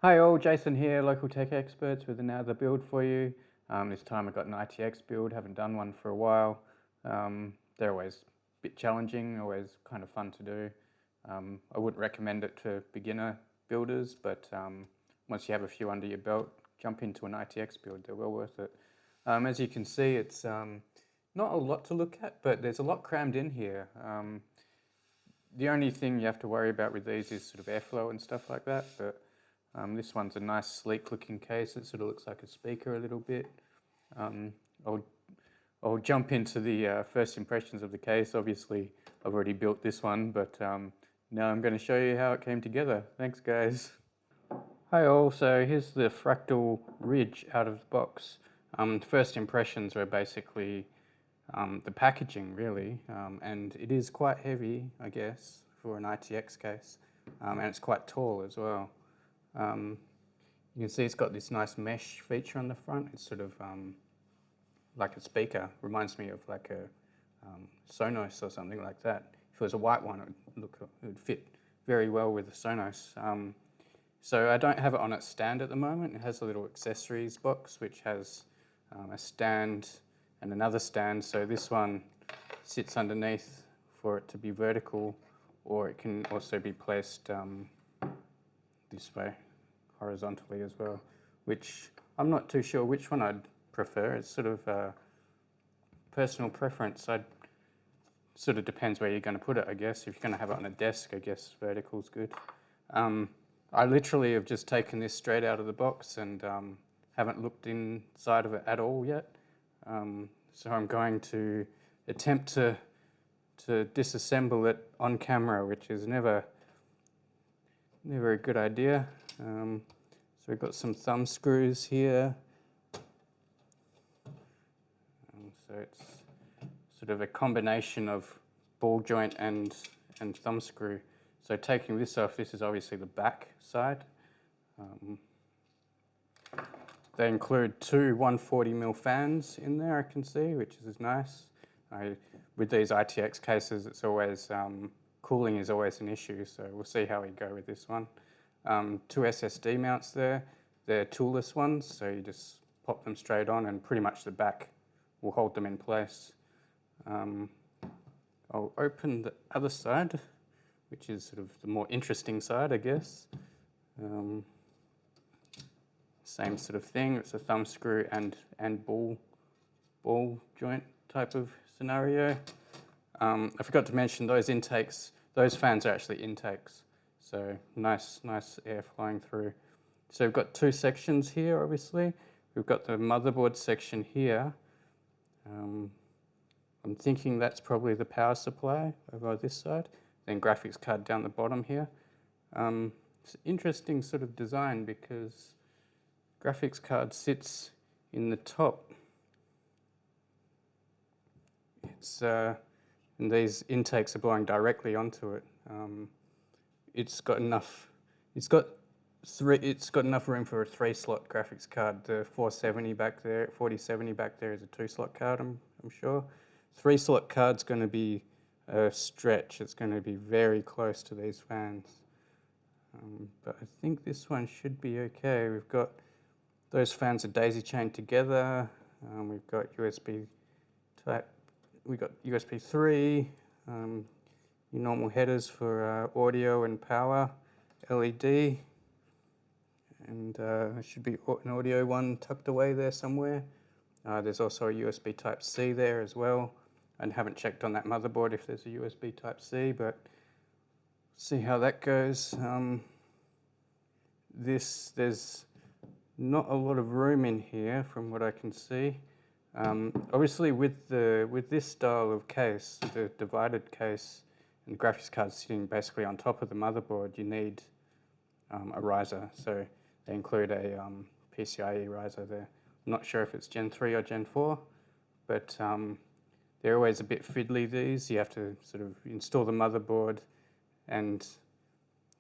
Hi all, Jason here, local tech experts with another build for you. This time I've got an ITX build, haven't done one for a while. They're always a bit challenging, always kind of fun to do. I wouldn't recommend it to beginner builders, but once you have a few under your belt, jump into an ITX build, they're well worth it. As you can see, it's not a lot to look at, but there's a lot crammed in here. The only thing you have to worry about with these is sort of airflow and stuff like that, but this one's a nice sleek looking case. It sort of looks like a speaker a little bit. I'll jump into the first impressions of the case. Obviously I've already built this one, but now I'm going to show you how it came together. Thanks guys. Hi all, so here's the Fractal Ridge out of the box. First impressions are basically the packaging really, and it is quite heavy I guess for an ITX case, and it's quite tall as well. You can see it's got this nice mesh feature on the front. It's sort of like a speaker. Reminds me of like a Sonos or something like that. If it was a white one, it would fit very well with the Sonos. So I don't have it on its stand at the moment. It has a little accessories box which has a stand and another stand. So this one sits underneath for it to be vertical, or it can also be placed this way, horizontally as well, which I'm not too sure which one I'd prefer. It's sort of a personal preference. Sort of depends where you're going to put it, I guess. If you're going to have it on a desk, I guess vertical's good. I literally have just taken this straight out of the box and haven't looked inside of it at all yet. So I'm going to attempt to disassemble it on camera, which is never a good idea. So we've got some thumb screws here. So it's sort of a combination of ball joint and thumb screw. So taking this off, this is obviously the back side. They include two 140mm fans in there, I can see, which is nice. With these ITX cases, it's always cooling is always an issue, so we'll see how we go with this one. Two SSD mounts there. They're toolless ones, so you just pop them straight on and pretty much the back will hold them in place. I'll open the other side, which is sort of the more interesting side, I guess. Same sort of thing. It's a thumb screw and ball joint type of scenario. I forgot to mention those intakes. Those fans are actually intakes, so nice air flying through. So we've got two sections here, obviously. We've got the motherboard section here. I'm thinking that's probably the power supply over this side. Then graphics card down the bottom here. It's an interesting sort of design because graphics card sits in the top. It's and these intakes are blowing directly onto it. It's got enough room for a 3-slot graphics card. The 4070 back there is a 2-slot card, I'm sure. 3-slot card's going to be a stretch. It's going to be very close to these fans. But I think this one should be okay. We've got those fans are daisy chained together. We've got USB type. We've got USB 3. Your normal headers for audio and power, LED, and there should be an audio one tucked away there somewhere. There's also a USB type C there as well. I haven't checked on that motherboard if there's a USB type C, but see how that goes. There's not a lot of room in here from what I can see. Obviously with this style of case, the divided case, and the graphics card sitting basically on top of the motherboard, you need a riser. So they include a PCIe riser there. I'm not sure if it's Gen 3 or Gen 4, but they're always a bit fiddly, these. You have to sort of install the motherboard and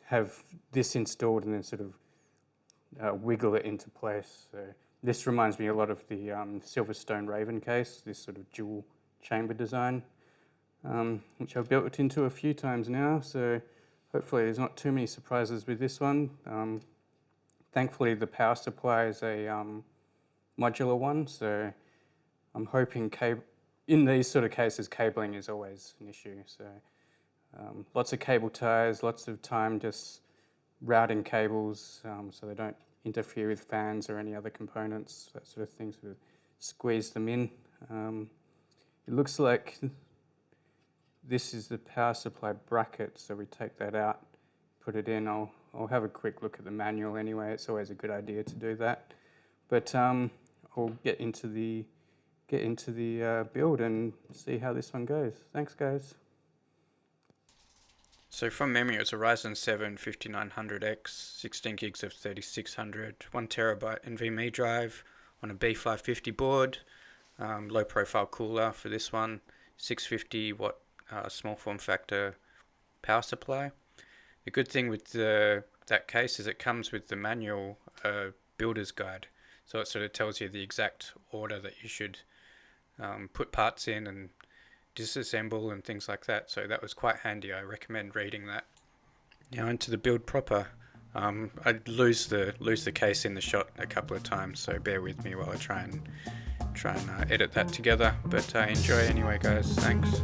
have this installed and then sort of wiggle it into place. So this reminds me a lot of the Silverstone Raven case, this sort of dual chamber design, which I've built it into a few times now. So hopefully there's not too many surprises with this one. Thankfully the power supply is a modular one, so I'm hoping in these sort of cases cabling is always an issue. So lots of cable ties, lots of time just routing cables so they don't interfere with fans or any other components, that sort of thing, sort of squeeze them in. It looks like this is the power supply bracket, so we take that out, put it in. I'll have a quick look at the manual anyway. It's always a good idea to do that. But I'll get into the build and see how this one goes. Thanks, guys. So from memory, it's a Ryzen 7 5900X, 16 gigs of 3600, 1 terabyte NVMe drive on a B550 board, low profile cooler for this one, 650 watt small form factor power supply. The good thing with that case is it comes with the manual builder's guide, so it sort of tells you the exact order that you should put parts in and disassemble and things like that. So that was quite handy. I recommend reading that. Now into the build proper. I lose the case in the shot a couple of times, so bear with me while I try and edit that together. But enjoy anyway, guys. Thanks.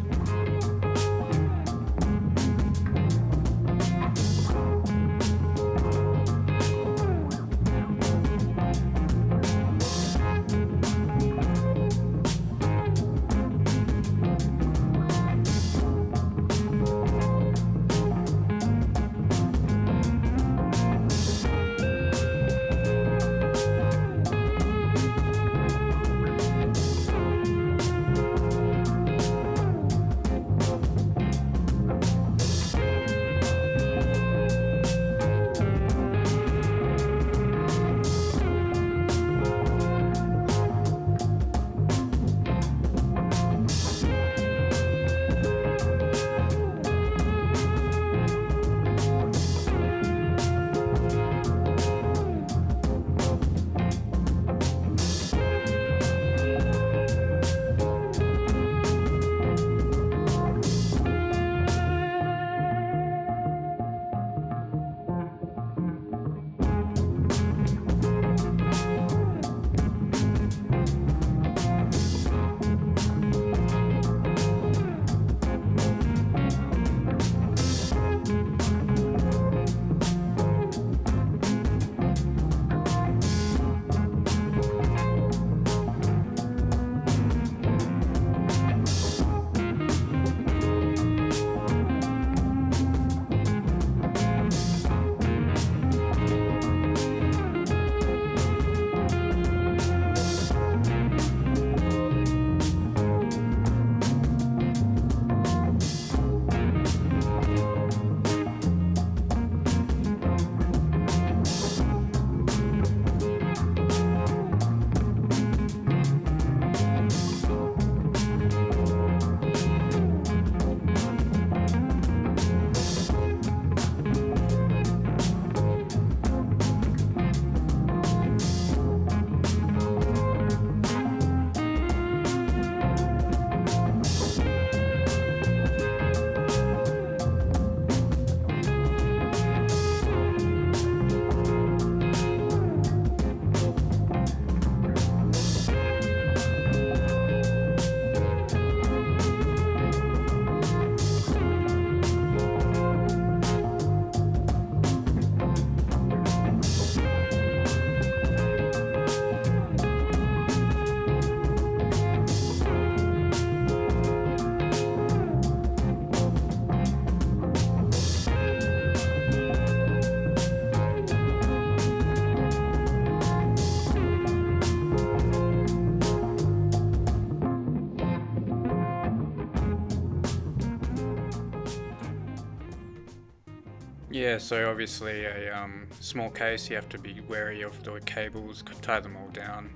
Yeah, so obviously a small case, you have to be wary of the cables, tie them all down,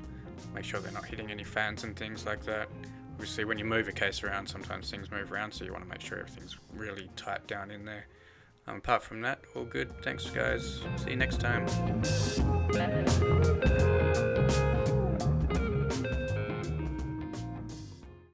make sure they're not hitting any fans and things like that. Obviously when you move a case around, sometimes things move around, so you want to make sure everything's really tight down in there. Apart from that, all good. Thanks guys, see you next time.